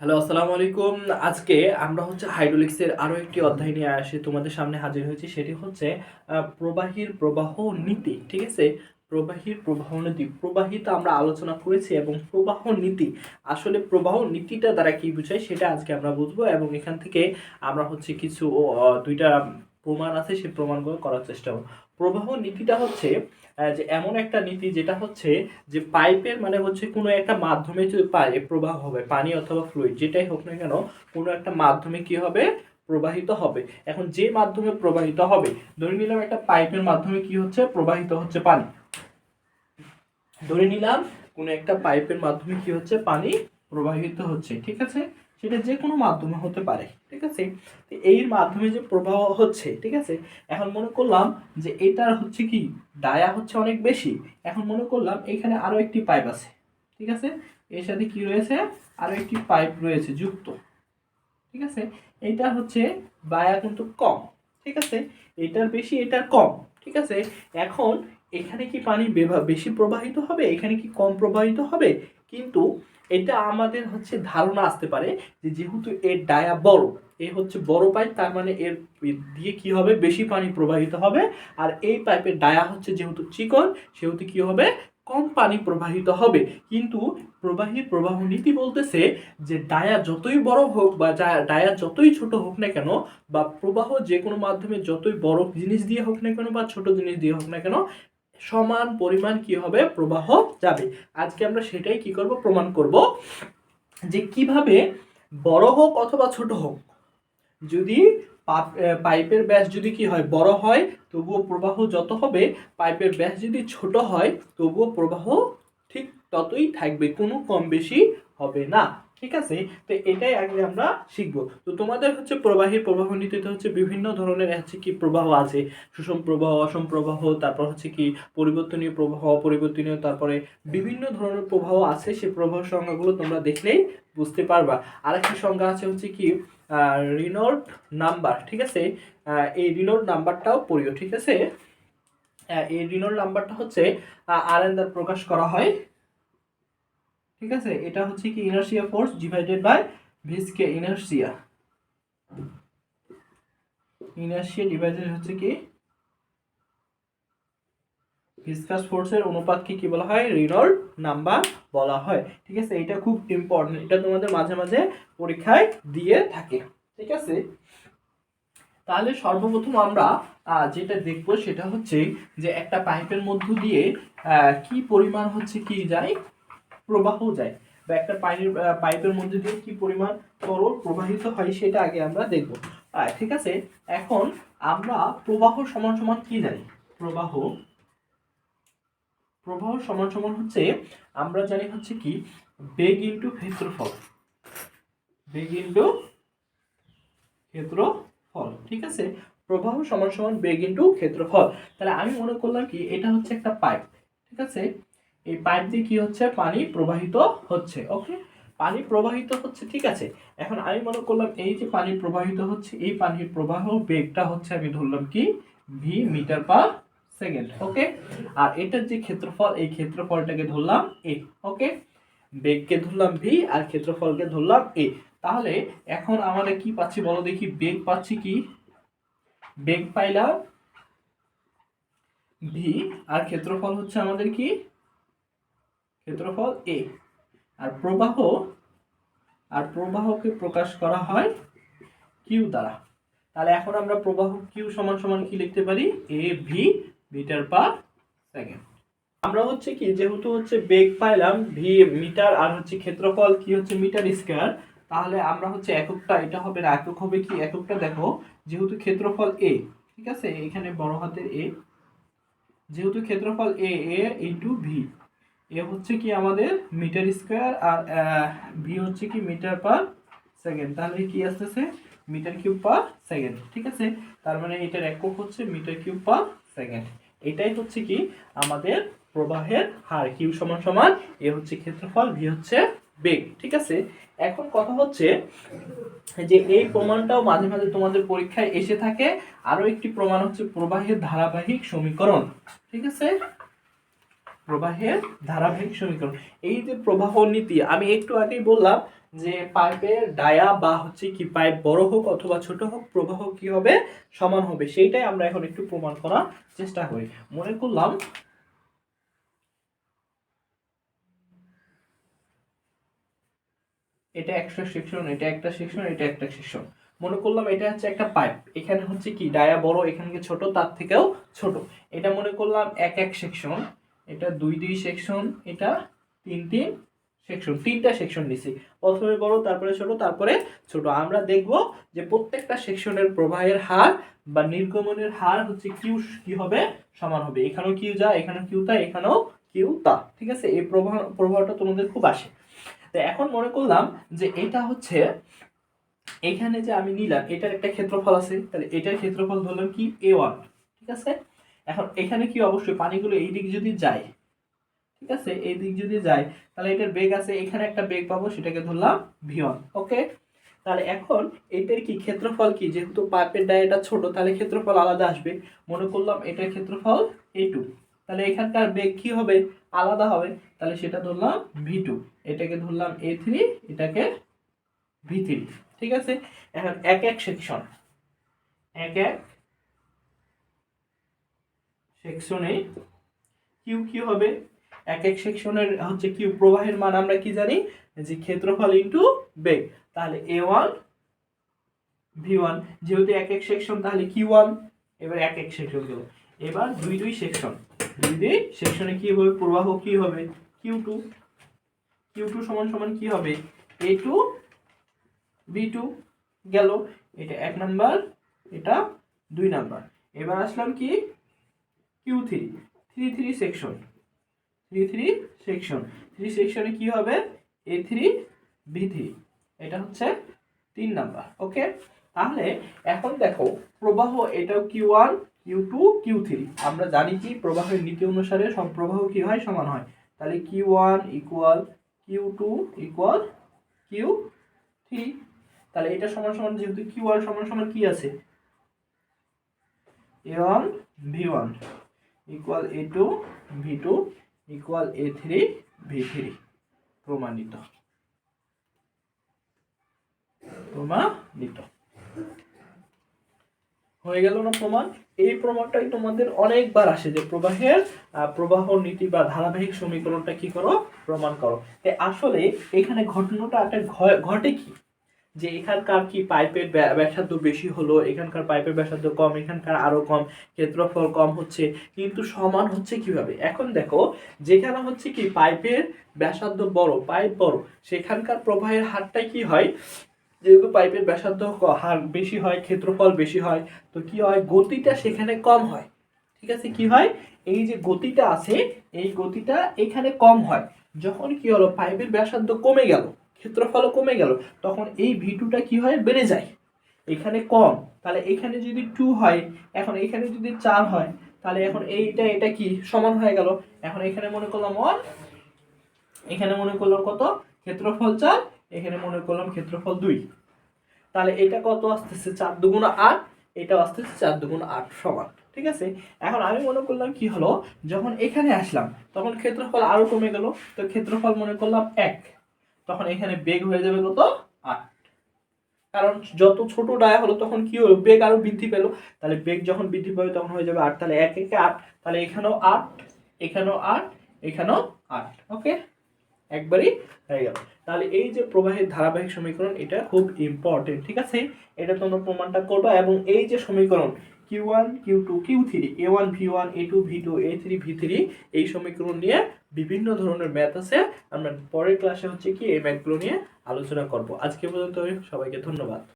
Hello, আসসালামু আলাইকুম। আজকে আমরা হাইড্রোলিক্সের আরো একটি অধ্যায় নিয়ে তোমাদের সামনে হাজির হয়েছি। সেটি হচ্ছে প্রবাহীর প্রবাহ নীতি। ঠিক আছে? প্রবাহীর প্রবাহ নীতি। প্রবাহী তো আমরা আলোচনা করেছি এবং প্রবাহ নীতি, আসলে প্রবাহ নীতিটা দ্বারা কি বোঝায় সেটা আজকে আমরা বুঝবো এবং এখান থেকে আমরা কিছু দুইটা প্রমাণ আছে, সেই প্রমাণগুলো করার চেষ্টা করব। প্রবাহ নীতিটা হচ্ছে যে এমন একটা নীতি যেটা হচ্ছে যে পাইপের মানে কোনো একটা মাধ্যমে যদি প্রবাহ হবে, পানি অথবা ফ্লুইড যেটাই হোক না কেন, কোনো একটা মাধ্যমে কি হবে, প্রবাহিত হবে। এখন যে মাধ্যমে প্রবাহিত হবে, ধরে নিলাম একটা পাইপের মাধ্যমে কি হচ্ছে, প্রবাহিত হচ্ছে পানি। ধরে নিলাম কোনো একটা পাইপের মাধ্যমে কি হচ্ছে, পানি প্রবাহিত হচ্ছে। ঠিক আছে? সেটা যে কোনো মাধ্যমে হতে পারে। ঠিক আছে? এই মাধ্যমে যে প্রবাহ হচ্ছে, ঠিক আছে, এখন মনে করলাম যে এটার কি ডায়া অনেক বেশি। এখন মনে করলাম এখানে আরো একটি পাইপ আছে। ঠিক আছে? এর সাথে কি রয়েছে, আরো একটি পাইপ রয়েছে যুক্ত। ঠিক আছে? এইটা বায়া কিন্তু কম। ঠিক আছে? এটার বেশি, এটার কম। ঠিক আছে? এখন এখানে কি পানি বেশি প্রবাহিত হবে, এখানে কি কম প্রবাহিত হবে? কিন্তু এটা আমাদের ধারণা আসতে পারে যে যেহেতু এর ডায়া বড়, এ বড় পাইপ, তার মানে এর দিয়ে কি হবে, বেশি পানি প্রবাহিত হবে। আর এই পাইপের ডায়া যেহেতু চিকন, সেহেতু কি হবে, কম পানি প্রবাহিত হবে। কিন্তু প্রবাহীর প্রবাহ নীতি বলতেছে যে ডায়া যতই বড় হোক বা ডায়া যতই ছোট হোক না কেন, বা প্রবাহ যে কোনো মাধ্যমে যতই বড় জিনিস দিয়ে হোক না কেন বা ছোট জিনিস দিয়ে হোক না কেন, সমান পরিমাণ কি হবে, প্রবাহ যাবে। আজকে আমরা সেটাই কি করব, প্রমাণ করব যে কিভাবে বড় হোক অথবা ছোট হোক, যদি পাইপের ব্যাস যদি কি হয়, বড় হয়, তবুও প্রবাহ যত হবে, পাইপের ব্যাস যদি ছোট হয়, তবুও প্রবাহ ঠিক ততই থাকবে, কোনো কম বেশি হবে না। ঠিক আছে? তো এটাই আগে আমরা শিখবো। তো তোমাদের প্রবাহীর প্রবাহ নীতিতে বিভিন্ন ধরনের কি প্রবাহ আছে, সুষম প্রবাহ, অসম প্রবাহ, তারপর কি পরিবর্তনীয় প্রবাহ, অপরিবর্তনীয়, তারপরে বিভিন্ন ধরনের প্রবাহ আছে। সেই প্রবাহ সংজ্ঞাগুলো তোমরা দেখলেই বুঝতে পারবা। আরেকটি সংজ্ঞা আছে কি রিনল্ড নাম্বার। ঠিক আছে? এই রিনল্ড নাম্বারটাও পড়িও। ঠিক আছে? এই রিনল্ড নাম্বারটা আর এন দ্বারা প্রকাশ করা হয়। ঠিক আছে? এটা কি ইনার্শিয়া ফোর্স ডিভাইডেড বাই ভিসকে ইনার্শিয়া। ইনার্শিয়া ডিভাইডেড কি ভিসকাস ফোর্সের অনুপাতকে কি বলা হয়, রিনল্ড নাম্বার বলা হয়। ঠিক আছে? এটা খুব ইম্পর্টেন্ট, এটা তোমাদের মাঝে মাঝে পরীক্ষায় দিয়ে থাকে। ঠিক আছে? তাহলে সর্বপ্রথম আমরা যেটা দেখবো সেটা যে একটা পাইপের মধ্য দিয়ে কি পরিমাণ কি যায়, প্রবাহ যায়, বা একটা পাইপের মধ্যে দিয়ে কি পরিমাণ তরল প্রবাহিত হয় সেটা আগে আমরা দেখব। ঠিক আছে? এখন আমরা প্রবাহ সমান সমান কি জানি, প্রবাহ প্রবাহ সমান সমান আমরা জানি কি বেগ ইনটু ক্ষেত্রফল, বেগ ইনটু ক্ষেত্রফল। ঠিক আছে? প্রবাহ সমান সমান বেগ ইনটু ক্ষেত্রফল। তাহলে আমি মনে করলাম কি এটা একটা পাইপ। ঠিক আছে? এই পাইপ দিয়ে কি পানি প্রবাহিত হচ্ছে। ওকে, পানি প্রবাহিত হচ্ছে। ঠিক আছে? এখন আমি মনে করলাম এই যে পানি প্রবাহিত হচ্ছে, এই পানির প্রবাহ বেগটা আমি ধরলাম কি ভি মিটার পার সেকেন্ড। ওকে, আর এটার যে ক্ষেত্রফল, এই ক্ষেত্রফলটাকে ধরলাম এ। ওকে, বেগকে ধরলাম ভি আর ক্ষেত্রফলকে ধরলাম এ। তাহলে এখন আমাদের কি পাচ্ছি বলো দেখি, বেগ পাচ্ছি কি, বেগ পাইলাম ভি, আর ক্ষেত্রফল আমাদের কি, ক্ষেত্রফল এ। আর প্রবাহকে প্রকাশ করা হয় কিউ দ্বারা। তাহলে এখন আমরা প্রবাহ কিউ সমান সমান কি লিখতে পারি, A V metre per second. আমরা কি যেহেতু বেগ পাইলাম ভি মিটার, আর ক্ষেত্রফল কি মিটার স্কয়ার, তাহলে আমরা এককটা, এটা হবে না, একক হবে কি, এককটা দেখো, যেহেতু ক্ষেত্রফল এ, ঠিক আছে, এখানে বড় হাতের এ, যেহেতু ক্ষেত্রফল এ, এ ইনটু ভি, এ কি আমাদের মিটার স্কয়ার, আর ভি কি মিটার পার সেকেন্ড, তাহলে কি আসতেছে মিটার কিউব পার সেকেন্ড। ঠিক আছে? তার মানে এটার একক মিটার কিউব পার সেকেন্ড। এটাই কি আমাদের প্রবাহের হার, কিউ সমান সমান এ ক্ষেত্রফল, ভি বেগ। ঠিক আছে? এখন কথা যে এই প্রমাণটাও মাঝে মাঝে তোমাদের পরীক্ষায় এসে থাকে। আরো একটি প্রমাণ প্রবাহের ধারাবাহিক সমীকরণ। ঠিক আছে? প্রবাহের ধারাবাহিক সমীকরণ। এই যে প্রবাহ নীতি আমি একটু আগেই বললাম যে পাইপের ডায়া বা হচ্ছে কি পাইপ বড় হোক অথবা ছোট হোক প্রবাহ কি হবে সমান হবে, সেইটাই আমরা এখন একটু প্রমাণ করার চেষ্টা করি। মনে করলাম এটা একটা সেকশন, এটা একটা সেকশন, এটা একটা সেকশন। মনে করলাম এটা হচ্ছে একটা পাইপ, এখানে হচ্ছে কি ডায়া বড়, এখানে কি ছোট, তার থেকেও ছোট। এটা মনে করলাম এক এক সেকশন, এটা দুই দুই সেকশন, এটা তিন তিন সেকশন, তিনটা সেকশন নিছি। প্রথমে বড়, তারপরে ছোট, তারপরে ছোট। আমরা দেখব যে প্রত্যেকটা সেকশনের প্রবাহের হার বা নির্গমনের হার হচ্ছে কিউ কি হবে সমান হবে। এখানেও কিউ যা, এখানেও কিউ তা, এখানেও কিউ তা। ঠিক আছে, এই প্রবাহটা তোমাদের খুব আসে। তো এখন মনে করলাম যে এটা হচ্ছে এখানে যে আমি নিলাম এটার একটা ক্ষেত্রফল আছে, তাহলে এটার ক্ষেত্রফল ধরলাম কি a1। ঠিক আছে, এখন এখানে কি অবশ্যই পানিগুলো এই দিক যদি যায়, ঠিক আছে, এই দিক যদি যায় তাহলে এটার বেগ আছে, এখানে একটা বেগ পাবো, সেটাকে ধরলাম v1। ওকে, তাহলে এখন এটার কি ক্ষেত্রফল কি, যেহেতু পাইপের ডায়াটা ছোট তাহলে ক্ষেত্রফল আলাদা আসবে। মনে করলাম এটার ক্ষেত্রফল a2, তাহলে এখানকার বেগ কি হবে আলাদা হবে, তাহলে সেটা ধরলাম v2, এটাকে ধরলাম a3, এটাকে v3। ঠিক আছে, এখন এক এক সেকশন, এক এক সেকশনে কিউ কি হবে, এক এক সেকশনের হচ্ছে কিউ প্রবাহের মান আমরা কি জানি যে ক্ষেত্রফল ইনটু বেগ। তাহলে a1 v1, যেহেতু এক এক সেকশন তাহলে q1। এবার এক এক সেকশন গেল, এবার দুই দুই সেকশন, দুই দুই সেকশনে কি হবে প্রবাহ কি হবে q2, q2 সমান সমান কি হবে a2 v2 গেল। এটা এক নাম্বার, এটা দুই নাম্বার। এবার আসলাম কি q3, three three section, three three section, three সেকশনে কি হবে a3 b3, এটা হচ্ছে তিন নাম্বার। ওকে, তাহলে এখন দেখো প্রবাহ এটাও q1 q2 q3, আমরা জানি কি প্রবাহের নীতি অনুসারে সব প্রবাহ কি হয় সমান হয়। তাহলে q1 equal q2 equal q3, তাহলে এটা সমান সমান যেহেতু q1 সমান সমান কি আছে a1 v1 equal a2 v2 equal a3 v3, প্রমাণিত, প্রমাণিত হয়ে গেল না প্রমাণ। এই প্রমাণটাই তোমাদের অনেকবার আসে যে প্রবাহের প্রবাহ নীতি বা ধারাবাহিক সমীকরণটা কি করো প্রমাণ করো। তাই আসলে এখানে ঘটনাটা একটা ঘটে কি যে এখানকার কি পাইপের ব্যাসার্ধ বেশি হলো, এখানকার পাইপের ব্যাসার্ধ কম, এখানকার আরো কম, ক্ষেত্রফল কম হচ্ছে, কিন্তু সমান হচ্ছে কিভাবে। এখন দেখো যেখানে হচ্ছে কি পাইপের ব্যাসার্ধ বড়, পাইপ বড়, সেখানকার প্রবাহের হারটাই কি হয়, যেহেতু পাইপের ব্যাসার্ধ হার বেশি হয়, ক্ষেত্রফল বেশি হয়, তো কি হয় গতিটা সেখানে কম হয়। ঠিক আছে, কি হয় এই যে গতিটা আছে এই গতিটা এখানে কম হয়। যখন কি হলো পাইপের ব্যাসার্ধ কমে গেল, ক্ষেত্রফল কমে গেল, তখন এই v2টা কি হয় বেড়ে যায়, এখানে কম, তাহলে এখানে যদি 2 হয়, এখন এখানে যদি 4 হয়, তাহলে এখন এইটা এটা কি সমান হয়ে গেল। এখন এখানে মনে করলাম 1, এখানে মনে করলাম কত ক্ষেত্রফল 4, এখানে মনে করলাম ক্ষেত্রফল 2, তাহলে এটা কত আসতেছে 4 দুগুণ 8, এটাও আসতেছে 4 দুগুণ 8 সমান। ঠিক আছে, এখন আমি মনে করলাম কি হলো যখন এখানে আসলাম তখন ক্ষেত্রফল আরো কমে গেল, তো ক্ষেত্রফল মনে করলাম 1, তখন এখানে বেগ হয়ে যাবে কত 8, কারণ যত ছোট ডায়া হলো তখন কি হলো বেগ আরো বৃদ্ধি পেল, তাহলে বেগ যখন বৃদ্ধি পাবে তখন হয়ে যাবে 8, তাহলে 1 1 8, তাহলে এখানেও 8, এখানেও 8, এখানেও 8। ওকে, একবারই হয়ে গেল। তাহলে এই যে প্রবাহের ধারাবাহিক সমীকরণ এটা খুব ইম্পর্টেন্ট। ঠিক আছে, এটা তোমরা প্রমাণটা করবা, এবং এই যে সমীকরণ q1 q2 q3 a1 v1 a2 v2 a3 v3, এই সমীকরণ নিয়ে বিভিন্ন ধরনের ম্যাথ আছে, আমরা পরের ক্লাসে হচ্ছে কি এই ম্যাথগুলো নিয়ে আলোচনা করব। আজকে পর্যন্ত সবাইকে ধন্যবাদ।